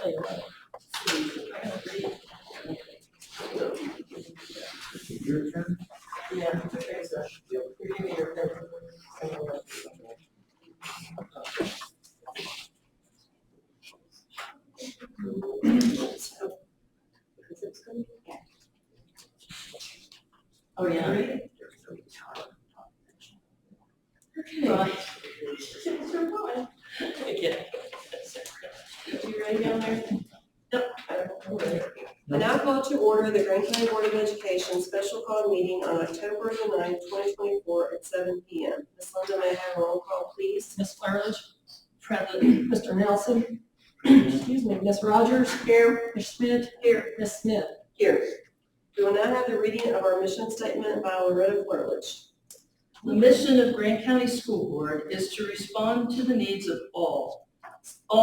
tell you what. I gotta read. Your turn? Yeah, there's a, you're giving your paper. Oh, yeah. Okay. Right. Again. You ready down there? Yep. I'm ready. I now call to order the Grant County Board of Education special call meeting on October the 9th, 2024 at 7 p.m. Ms. Linda, may I have a roll call, please? Ms. Flaherty, present. Mr. Nelson, Excuse me, Ms. Rogers, here. Ms. Schmidt, here. Ms. Smith. here. We will now have the reading of our mission statement by Loretta Flerlich. The mission of Grant County School Board is to respond to the needs of all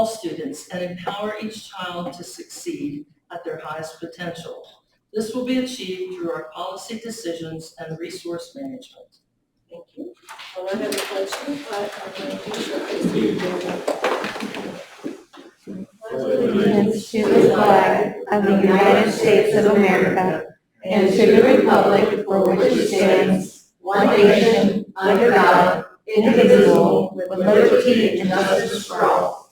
students and empower each child to succeed at their highest potential. This will be achieved through our policy decisions and resource management. Thank you. I'll now have the pledge to the flag Allegiance to the flag of the United States of America and to the republic for which it stands, one nation, under God, indivisible, with liberty and justice for all.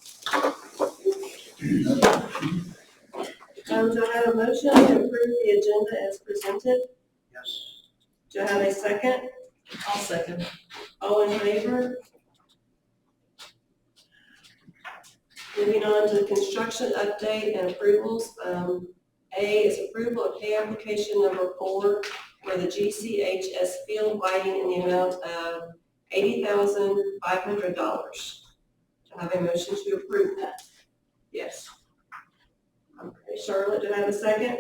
Do I have a motion to approve the agenda as presented? Yes. Do I have a second? I'll second. All in favor? Moving on to the construction update and approvals. A is approval of pay application number 4 for the GCHS field lighting in the amount of $80,500. Do I have a motion to approve that? Yes. Okay, Charlotte, do I have a second?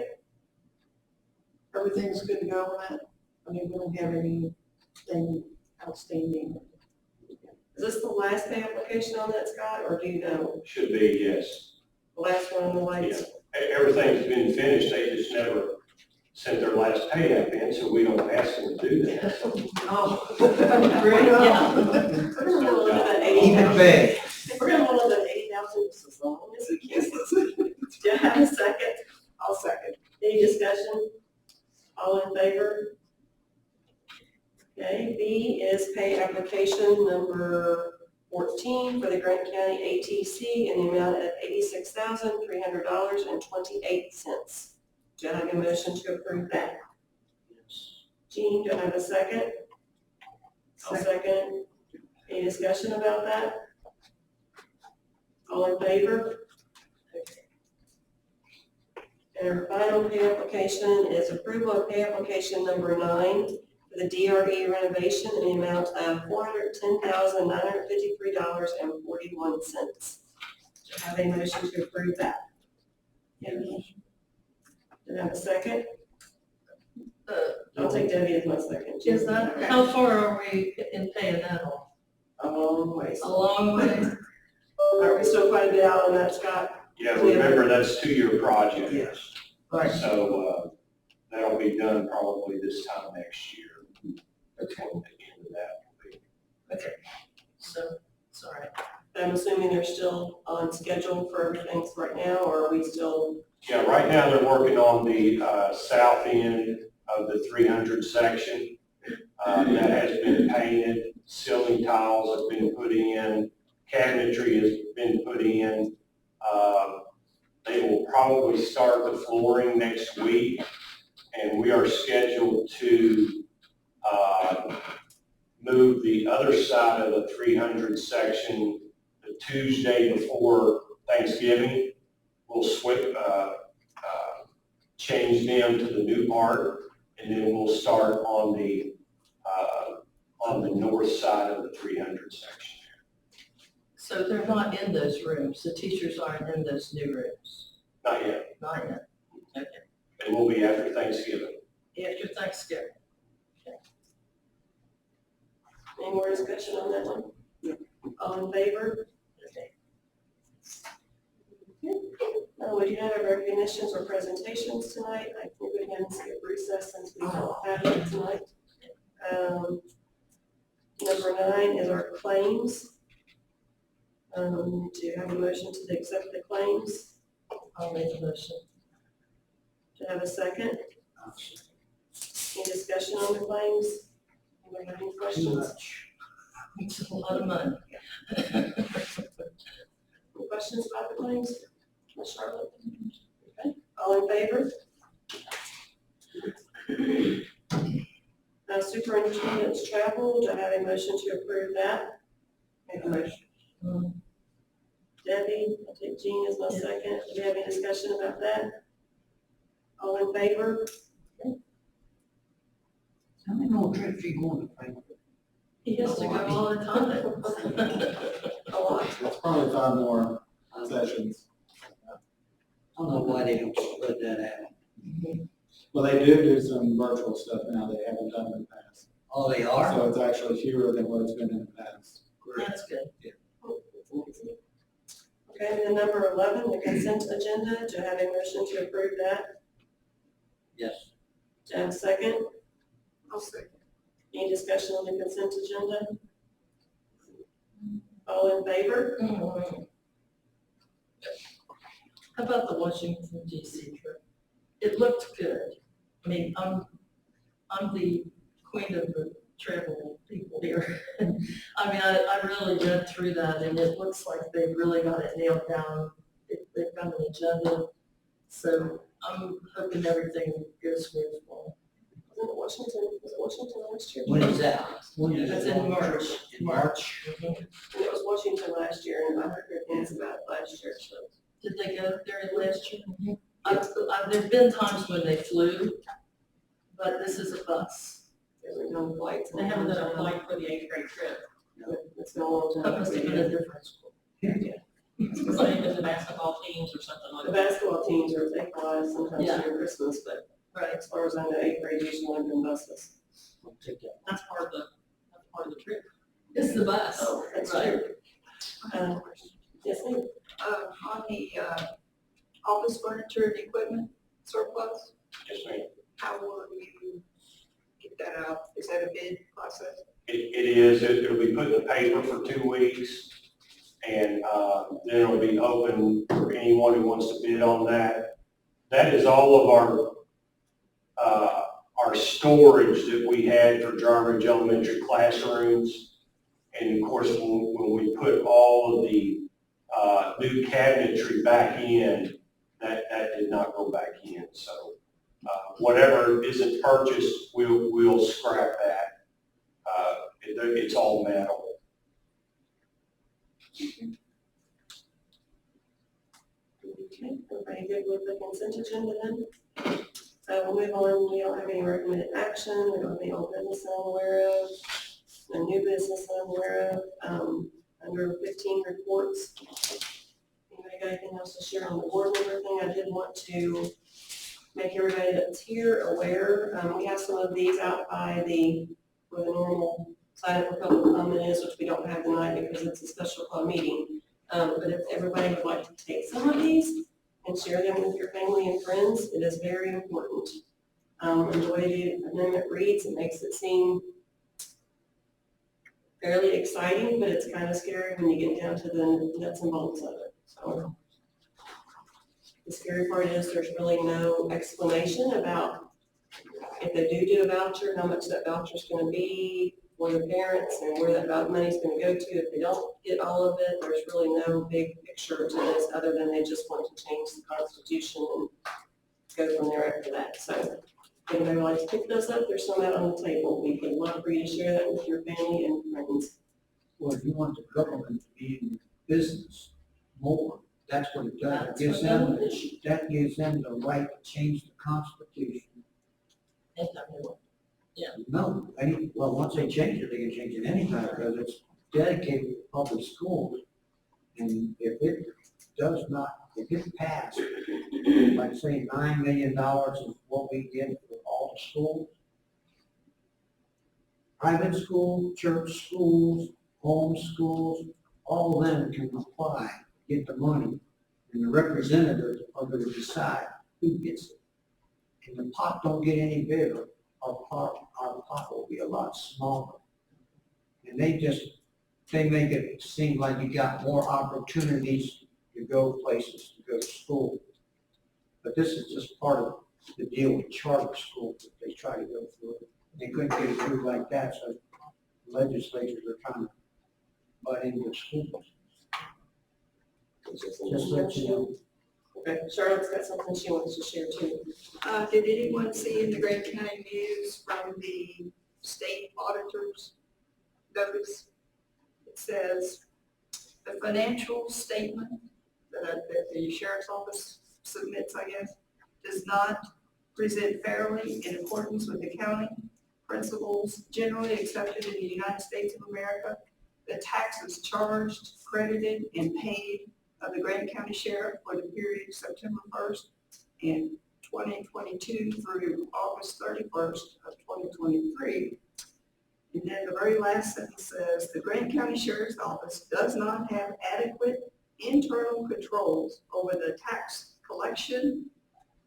Everything's good to go on that? I mean, we don't have anything outstanding. Is this the last pay application on that, Scott, or do you know? Should be, yes. The last one on the lights? Everything's been finished, they just never sent their last pay app in, so we don't ask them to do that. Oh. Great, yeah. We're gonna hold on to that Even 80,000. pay. We're gonna hold on to that 80,000 just as long as we can. Do I have a second? I'll second. Any discussion? All in favor? Okay, B is pay application number 14 for the Grant County ATC in the amount of $86,300.28. Do I have a motion to approve that? Jean, do I have a second? I'll second. Any discussion about that? All in favor? And our final pay application is approval of pay application number 9 for the DRE renovation in the amount of $410,953.41. Do I have a motion to approve that? Do I have a second? I'll take Debbie as my second. Is that, how far are we in paying that off? A long ways. A long way? Are we still quite a bit out on that, Scott? Yeah, remember, that's a 2-year project. Yes. Right. So, that'll be done probably this time next year. That's what the end of that will be. Okay. So, it's all right. I'm assuming they're still on schedule for everything right now, or are we still? Yeah, right now they're working on the, south end of the 300 section. That has been painted, ceiling tiles have been put in, cabinetry has been put in. They will probably start the flooring next week, and we are scheduled to move the other side of the 300 section the Tuesday before Thanksgiving. We'll change them to the new part, and then we'll start on the north side of the 300 section. So they're not in those rooms, the teachers aren't in those new rooms? Not yet. Not yet. Okay. It will be after Thanksgiving. After Thanksgiving. Any more discussion on that one? All in favor? We do not have recognitions or presentations tonight. I think we can skip recess since we don't have it tonight. Number 9 is our claims. Do you have a motion to accept the claims? I'll make a motion. Do I have a second? Any discussion on the claims? Anybody have any Too questions? much. It's a lot of money. Any questions about the claims? Ms. Charlotte? Okay, all in favor? Now superintendent's travel, do I have a motion to approve that? Make a motion. Debbie, I think Jean is my second. Do we have any discussion about that? All in favor? How many more trips are you going to Franklin? He has to go all the time. A lot. It's probably 5 more sessions. I don't know why they don't spread that out. Well, they do some virtual stuff now they haven't done in the past. Oh, they are? So it's actually fewer than what it's been in the past. That's good. Okay, and then number 11, the consent agenda, do I have a motion to approve that? Yes. Do I have a second? I'll second. Any discussion on the consent agenda? All in favor? How about the Washington DC trip? It looked good. I mean, I'm the queen of the travel people here. I mean, I really read through that and it looks like they've really got it nailed down. They've got an agenda. So I'm hoping everything goes smooth for them. Was it Washington last year? When is that? When is It's it? in March. In March? And it was Washington last year, and I heard good things about it last year, so. Did they go there last year? There've been times when they flew, but this is a bus. There were no flights. They haven't done a flight for the 8th grade trip. It's been a long time. That must have been a different school. Same as the basketball teams or something like The that. basketball teams are, they fly sometimes Yeah. during Christmas, but Right. as far as I know, 8th grade usually live in buses. I'll take that. That's part of the trip. It's the bus. Oh, that's Right. true. Yes, ma'am. On the, office furniture and equipment surplus, Yes, ma'am. how will you get that out? Is that a bid process? It is, it'll be put in the paper for 2 weeks, and then it'll be open for anyone who wants to bid on that. That is all of our storage that we had for Jarridge Elementary classrooms. And of course, when we put all of the new cabinetry back in, that did not go back in. So whatever isn't purchased, we'll scrap that. It's all metal. Okay, everybody good with the consent agenda then? We'll move on, we don't have any recommended action, we don't have any old business I'm aware of, no new business I'm aware of, under 15 reports. Anybody got anything else to share on the board member thing? I did want to make everybody that's here aware, we have some of these out by where the normal sign up for public comment is, which we don't have tonight because it's a special call meeting. But if everybody would like to take some of these and share them with your family and friends, it is very important. And the way the amendment reads, it makes it seem fairly exciting, but it's kind of scary when you get down to the nuts and bolts of it. So the scary part is there's really no explanation about if they do a voucher, how much that voucher is going to be for the parents and where that money is going to go to. If they don't get all of it, there's really no big picture to this other than they just want to change the Constitution and go from there after that. So if anybody would like to pick those up, there's some out on the table. We would love for you to share that with your family and friends. Well, if you want the government to be in business more, that's what it does. That's It gives what them, that is. that gives them the right to change the Constitution. No, well, once they change it, they can change it anytime because it's dedicated to public schools. And if it does not, if it passed, like say $9 million is what we get for all the schools, private schools, church schools, home schools, all of them can apply, get the money, and the representatives are going to decide who gets it. And the pot don't get any bigger, our pot will be a lot smaller. And they make it seem like you got more opportunities to go places, to go to school. But this is just part of the deal with charter schools that they try to go through. They couldn't get it through like that, so legislatures are trying to butt into schools. Just let you know. Okay, Charlotte's got something she wants to share too. Did anyone see in the Grant County News from the state auditors notice? It says, the financial statement that the sheriff's office submits, I guess, does not present fairly in accordance with accounting principles generally accepted in the United States of America. The taxes charged, credited, and paid of the Grant County Sheriff for the period September 1st and 2022 through August 31st of 2023. And then the very last sentence says, the Grant County Sheriff's Office does not have adequate internal controls over the tax collection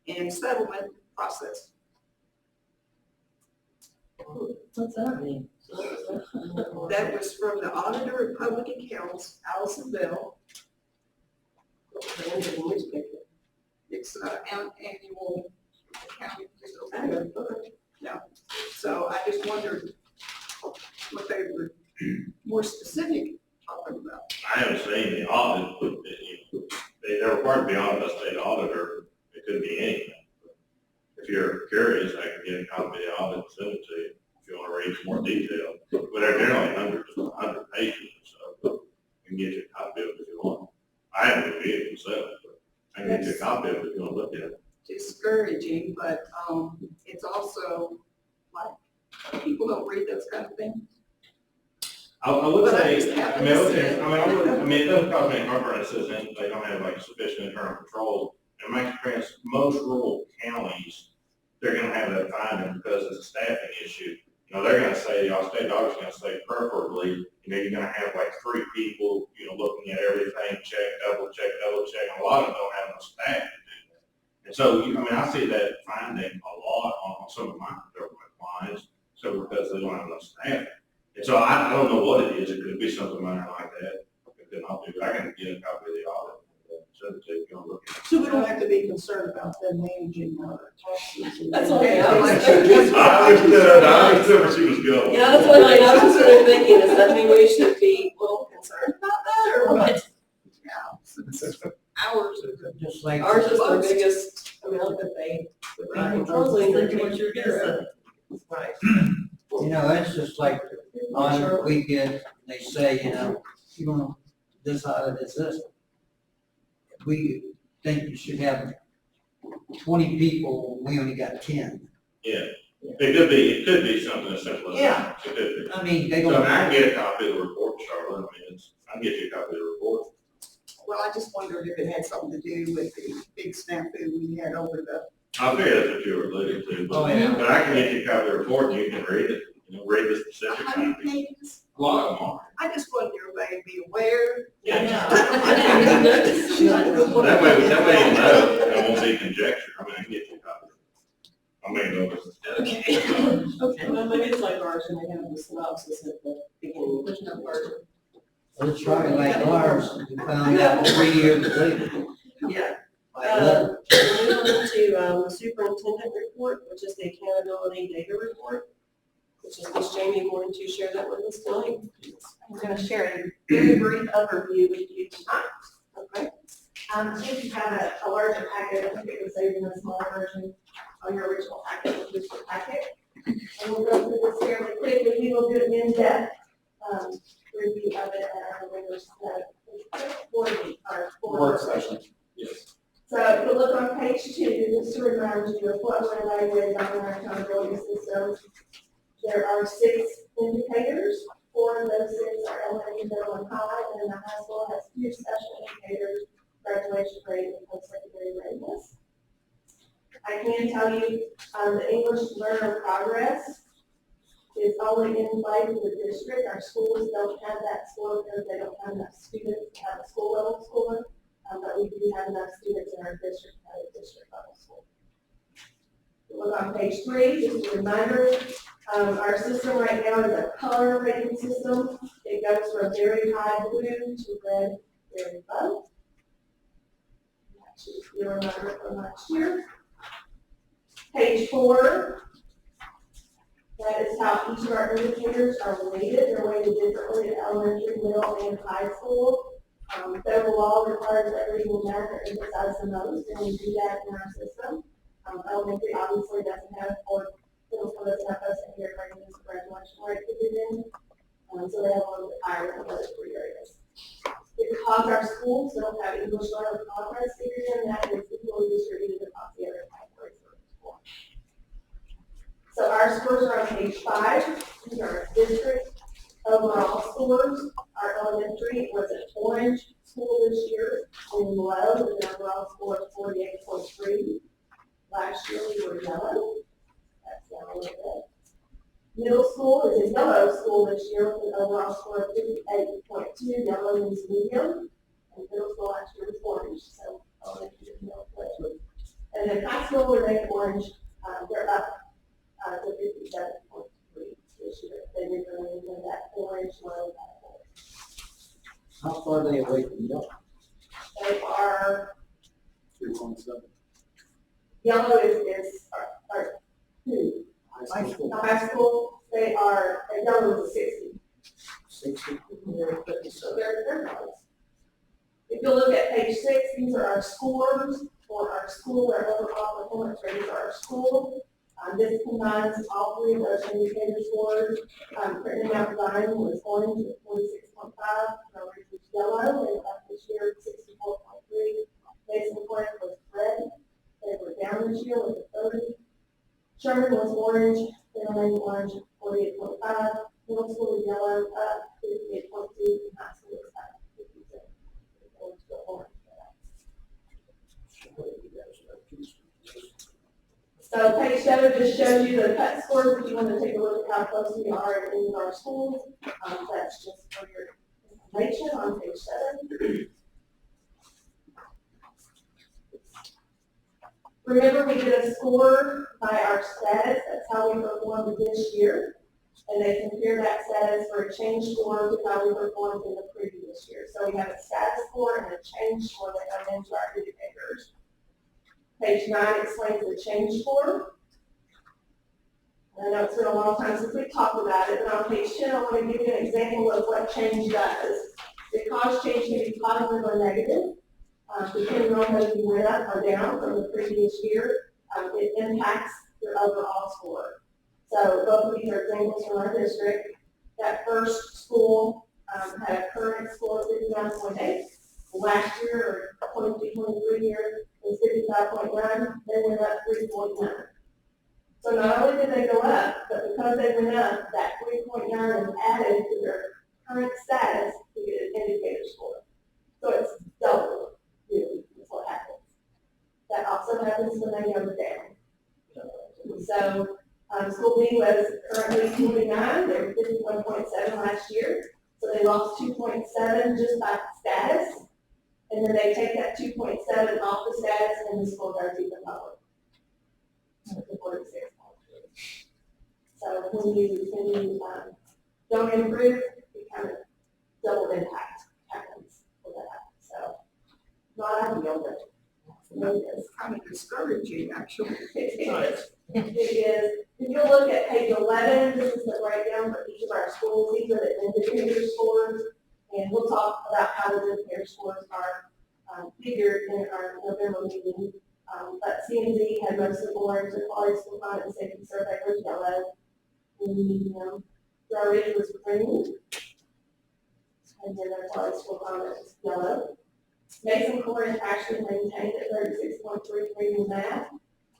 and settlement process. What's that mean? That was from the Auditor of Public Accounts, Allison Bell. It's an annual accounting. Yeah, so I just wondered what they were more specific talking about. I haven't seen the audit, but they're required to be on the state auditor. It could be anything. If you're curious, I can get a copy of the audit and send it to you if you want to read some more detail. But they're generally hundred pages or so. I can get you a copy of it if you want. I haven't reviewed it myself, but I can get you a copy of it if you want to look at it. Discouraging, but it's also like people don't read those kind of things. I would But I say, just have I mean, to okay, say- I mean, it doesn't cause any heartburn, it says that they don't have like sufficient internal controls. It makes sense, most rural counties, they're gonna have that finding because it's a staffing issue. You know, they're gonna say, the state auditor's gonna say preferably, you know, you're gonna have like 3 people, you know, looking at everything, double check, and a lot of them don't have enough staff to do that. And so, I mean, I see that finding a lot on some of my government clients, so because they don't have enough staff. And so I don't know what it is, it could be something minor like that, it could not be, but I can get a copy of the audit, send it to you, if you want to look at it. So we don't have to be concerned about them managing our taxes. That's all, yeah, I understood where she was going. Yeah, that's what I was sort of thinking, is that maybe we should be a little concerned about that, or what? Ours is Just like. Ours is the biggest amount that they would be controlling. Think of what you're gonna say. Right. You know, it's just like the audit we get, they say, you know, you know, this audit is this. We think you should have 20 people, we only got 10. Yeah, it could be something as simple as Yeah. that. It could be. I mean, they So I don't. mean, I can get a copy of the report, Charlotte, I mean, I can get you a copy of the report. well, I just wondered if it had something to do with the big snafu we had over the. I figured that's what you were alluding to, Oh, yeah. but I can get you a copy of the report and you can read it, you know, read the specific How many copy. pages? A lot of them are. I just wanted everybody to be aware. Yeah. Yeah. That way you know, it won't be conjecture, I mean, I can get you a copy. I mean, over. Okay, well, maybe it's like ours, and they have the synopsis at the beginning, there's no word. Let's try it like ours, we found out 3 years later. Yeah. By letter. Moving on to the superintendent report, which is the accountability data report, which is Ms. Jamie going to share that with us tonight. I'm going to share a very brief overview with you tonight. Okay. If you have a larger packet, I think it was saved in a smaller version on your original packet, which is the packet. And we'll go through this fairly quickly. We will do an in-depth review of it at our regular board meeting, our board session. Yes. So if you look on page 2, just to remind you of what we're evaluating on our accountability systems, there are 6 indicators. 4 of those 6 are elementary, middle, and high, and then the high school has 2 special indicators, graduation rate and post-secondary readiness. I can tell you the English learner progress is only in play for the district. Our schools don't have that score because they don't have enough students to have a school level score, but we do have enough students in our district to have a district level score. Look on page 3, just a reminder, our system right now is a color rating system. It goes from very high blue to red, very low. Actually, You'll remember it from last year. Page 4. That is how each of our indicators are weighted. They're weighted differently at elementary, middle, and high school. Federal law requires that reading and math are emphasized the most, and we do that in our system. Elementary obviously doesn't have, or middle school doesn't have us in here readiness for graduation rate to do in. So they have a little bit higher than the other 3 areas. Because our schools don't have English learner progress figured in, that is equally distributed across the other categories for the school. So our scores are on page 5. These are our district overall scores. Our elementary was an orange school this year, and low, with an overall score of 48.3. Last year we were yellow. That's down a little bit. Middle school is a yellow school this year with an overall score of 58.2. Yellow means medium, and middle school last year was orange, so elementary is middle school. And then high school remained orange. They're up to 57.3 this year. They remain in that orange low category. How far are they away from yellow? They are, 3.7. yellow is two. High school. The high school, they are, yellow is a 60. 60. So they're close. If you look at page 6, these are our scores for our school, our overall performance ratings are our school. This combines all 3 of those indicator scores. Printing out design was orange at 46.5, orange was yellow, they were up this year at 64.3. Mason Point was red, they were down this year with a 30. Sherman was orange, they remained orange at 48.5. Middle school was yellow, up 58.2, and high school was up 57. Orange to orange. So page 7 just shows you the cut scores if you want to take a look at how close we are in our schools. That's just for your information on page 7. Remember, we did a score by our status. That's how we performed this year. And they compare that status for a change score to how we performed in the previous year. So we have a status score and a change score that come into our indicators. Page 9 explains the change score. I know it's been a long time since we've talked about it, but on page 10 I want to give you an example of what change does. Because change can be positive or negative, depending on whether you went up or down from the previous year, it impacts your overall score. So both of these are examples from our district. That first school had a current score of 59.8. Last year, or 22-23 year, was 55.9. They went up 3.9. So not only did they go up, but because they went up, that 3.9 is added to their current status to get an indicator score. So it's double, really, is what happens. That also happens when they go down. So school B was currently 29. They were 51.7 last year. So they lost 2.7 just by status. And then they take that 2.7 off the status and the score goes even lower. To 46. So when you don't improve, it kind of double impact happens for that. So not ideal, but it is. Kind of discouraging, actually. It is. It is. If you look at page 11, this is the breakdown for each of our schools. These are the indicator scores. And we'll talk about how the indicator scores are figured in our November meeting. But CMZ had most of the boards, the quality school climate and safety survey was yellow. And Dry Ridge was green. And then our quality school climate was yellow. Mason Court actually maintained at 36.3 in math.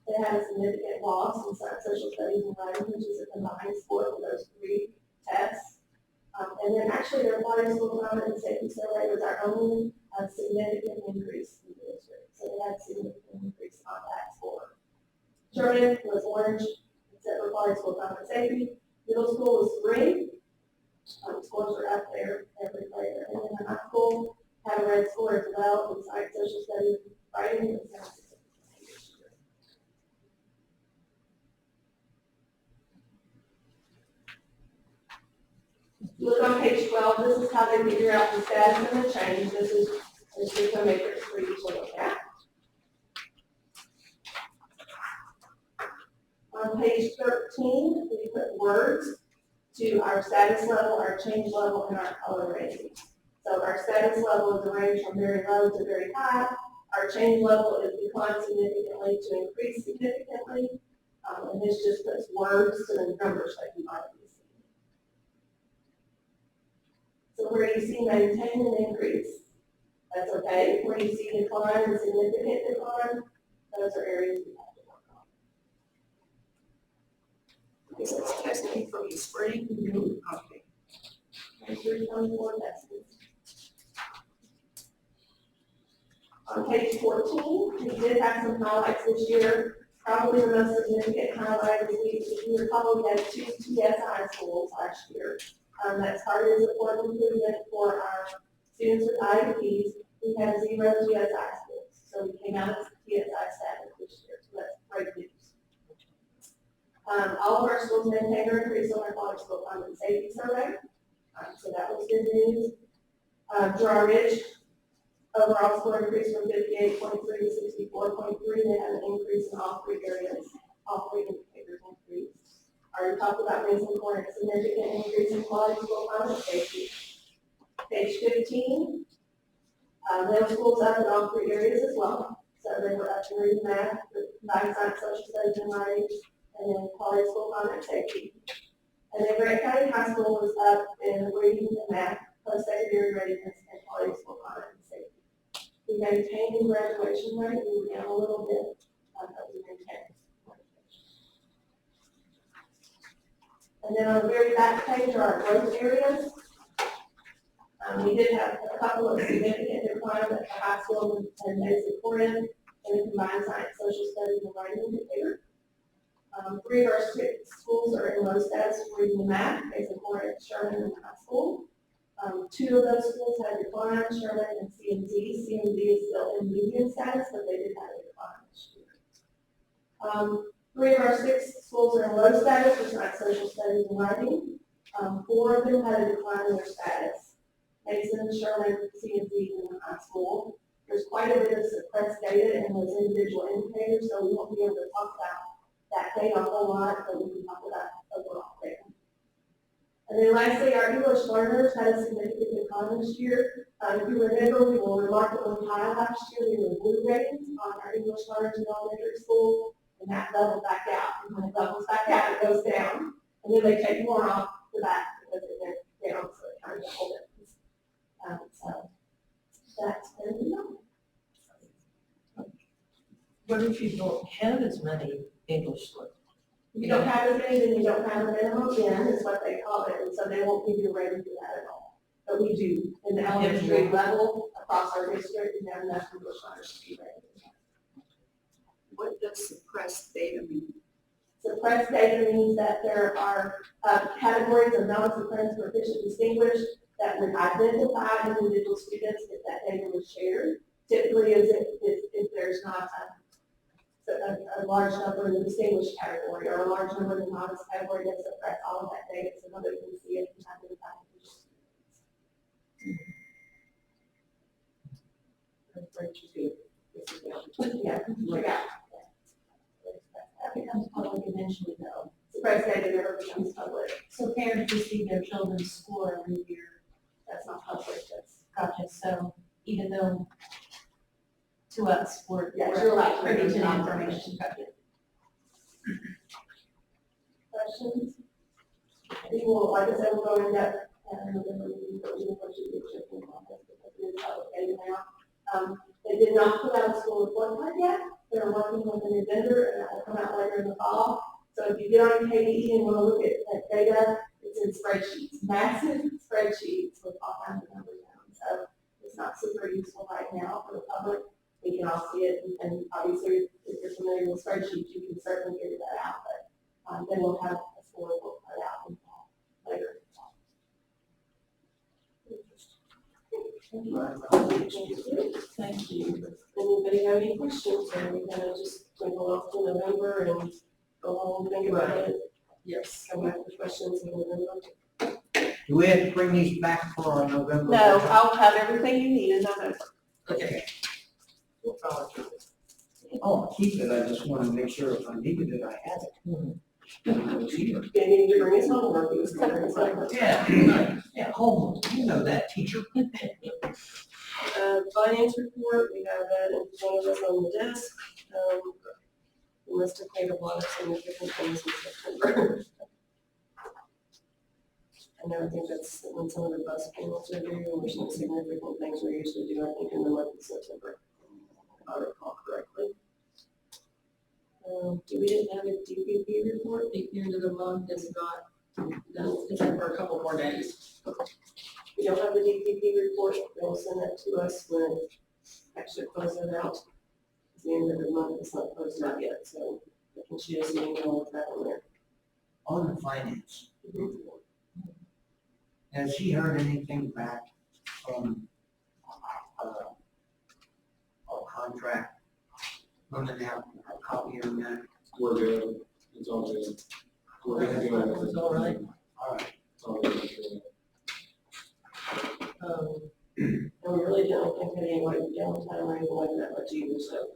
They had a significant loss in social studies and writing, which is a combined score for those 3 tests. And then actually their quality school climate and safety survey was our only significant increase in the district. So they had a significant increase on that score. Sherman was orange, except for quality school climate and safety. Middle school was green. Scores were up there every player. And then the high school had a red score as well, besides social studies, writing, and science. Look on page 12, this is how they figure out the status and the change. This is a matrix for each to look at. page 13, we put words to our status level, our change level, and our color rating. So our status level is a range from very low to very high. Our change level is declined significantly to increase significantly. And this just puts words to the numbers that you might be seeing. So where you see maintain and increase, that's okay. Where you see decline and significant decline, those are areas we have to work on. This is testing from the spring. Okay. And 324 testings. On page 14, we did have some highlights this year. Probably the most significant highlight is we recall we had 2 TSI schools last year. That started as a important improvement for our students with IEPs. We had 0 TSI schools, so we came out of TSI status this year, so that's great news. All of our schools maintained or increased on our quality school climate and safety survey, so that was good news. Draw Ridge, overall score increased from 58.3 to 64.3. They had an increase in all 3 areas, all 3 indicators increased. I already talked about Mason Corner, significant increase in quality school climate safety. Page 15, middle school's up in all 3 areas as well. So they were up in reading, math, combined science, social studies, and writing, and then quality school climate safety. And then Grant County High School was up in reading and math, post-secondary readiness, and quality school climate and safety. We maintained the graduation rate. We were down a little bit, but we maintained. And then on the very back page are our growth areas. We did have a couple of significant declines at the high school and basic Corin, and the combined science, social studies, and writing indicator. 3 of our 6 schools are in low status for reading and math, basic Corin, Sherman, and high school. 2 of those schools had decline, Sherman and CMZ. CMZ is still in medium status, but they did have a decline this year. 3 of our 6 schools are in low status, which is not social studies and writing. 4 of them had a decline in their status. Mason, Sherman, CMZ, and the high school. There's quite a bit of suppressed data in those individual indicators, so we won't be able to talk about that data a whole lot, but we can talk about overall data. And then lastly, our English learners had a significant decline this year. If you remember, we were remarkably high last year. We were blue ratings on our English learners in elementary school, and that leveled back out. And when it levels back out, it goes down. And then they take more off the back because it went down, so it kind of hold it. So that's where we go. What if you don't have as many English learners? If you don't have as many, then you don't have a minimum in, is what they call it, and so they won't give you a rating for that at all. But we do, in the elementary level, across our district, we have enough English learners to be rated. What does suppressed data mean? Suppressed data means that there are categories of non-suppressed, proficient, distinguished that would identify individual students if that data was shared. Typically, is if there's not a large number in the distinguished category or a large number in the novice category, that suppress all of that data so nobody can see it and identify individual students. Yeah, that becomes public eventually, though. Suppressed data never becomes public. So parents receive their children's score every year. That's not public, that's, Gotcha, so even though to us, we're you're allowed to privy to release the information. information. Gotcha. Questions? We will, like I said, we'll go in depth and November meeting, but we will push it to the office because it is public data now. They did not put out a school report card yet. They're working with a new vendor, and that will come out later in the fall. So if you get on KDE and want to look at data, it's in spreadsheets, massive spreadsheets with all kinds of numbers down. So it's not super useful right now for the public. We can all see it, and obviously, if you're familiar with spreadsheets, you can certainly figure that out. But then we'll have a school report card out in the fall, later in the fall. Thank you. Anybody have any questions, or are we gonna just go off to November and go home and think about it? Yes. Come back with questions in November? Do we have to bring these back for our November? No, I'll have everything you need in November. Okay. Oh, I'll keep it, I just want to make sure if I needed it, I had it. He needed to bring his homework, he was covering his homework. Yeah, homework, you know that, teacher. Finance report, we have that in front of us on the desk. We must have paid a lot of significant things in September. I think that's when some of the bus payments are due, or some significant things we usually do, I think, in the month of September, if I recall correctly. Do we didn't have a DPP report? The end of the month is not done, it's been for a couple more days. We don't have the DPP report, they'll send that to us when it actually closes it out. It's the end of the month, it's not closed out yet, so I can shoot us an email with that on there. On the finance, has he heard anything back from, our contract? Running out, a copy of that? We're good. It's all good. We're gonna do it. It's all right. All right. It's all good. And we really don't think any like downtime or anything like that much either, so.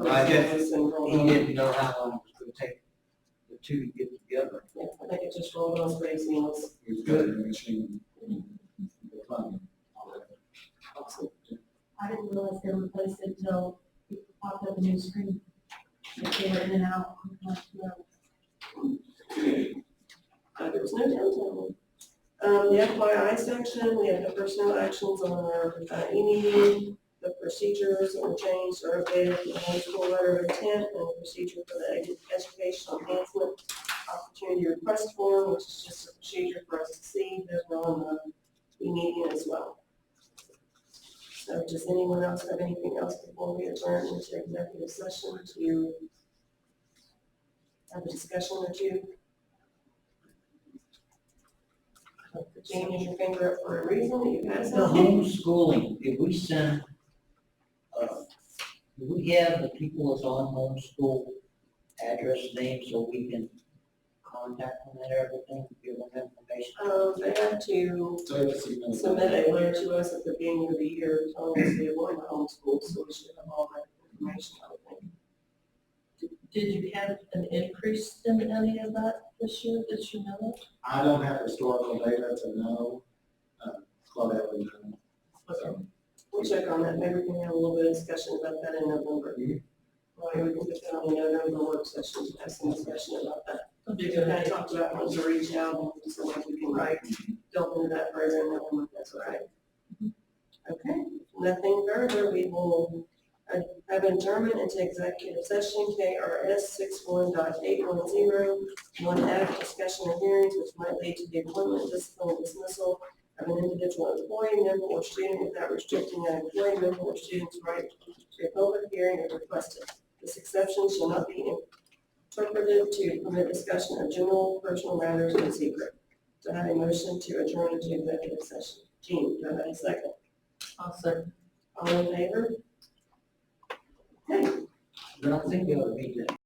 I just- He He didn't know how long it was gonna take the two to get together. Yeah, I think it just rolled on pretty seamless. We've got the machine. The fund. Awesome. I didn't realize they replaced it until it popped up a new screen. Like they were in and out. There was no downtime. The FYI section, we have the personnel actions on our e-meeting, the procedures are changed or updated, the homeschool letter of intent, and the procedure for the educational enhancement opportunity request form, which is just a procedure for us to see, there's one on the e-meeting as well. So does anyone else have anything else before we adjourn into executive session to have a discussion or two? Jamie, your finger up for a reason, you guys The have. homeschooling, did we send, do we have the people that's on homeschool address names so we can contact them and everything, give them information? They have to So it's a- submit a letter to us at the beginning of the year telling us they're going to homeschool, so we should have all that information, I would think. Did you have an increase in any of that this year, did you know? I don't have historical data to know. Claudette would know. We'll check on that, maybe we can have a little bit of discussion about that in November. Well, we can put that on the November work session, to have some discussion about that. We kind of talked about wanting to reach out, and so like we can delve into that further in November, if that's all right. Okay, nothing further, we will have adjournment into executive session, KRS 61.810, 1F, discussion of hearings which might lead to the appointment, discipline, or dismissal of an individual employee, member, or student without restricting an employee, member, or student's right to a public hearing if requested. This exception shall not be interpreted to permit discussion of general personal matters in secret. Do I have a motion to adjourn into executive session? Jean, do I have a second? I'll say. All in favor? Okay. But I think it ought to be that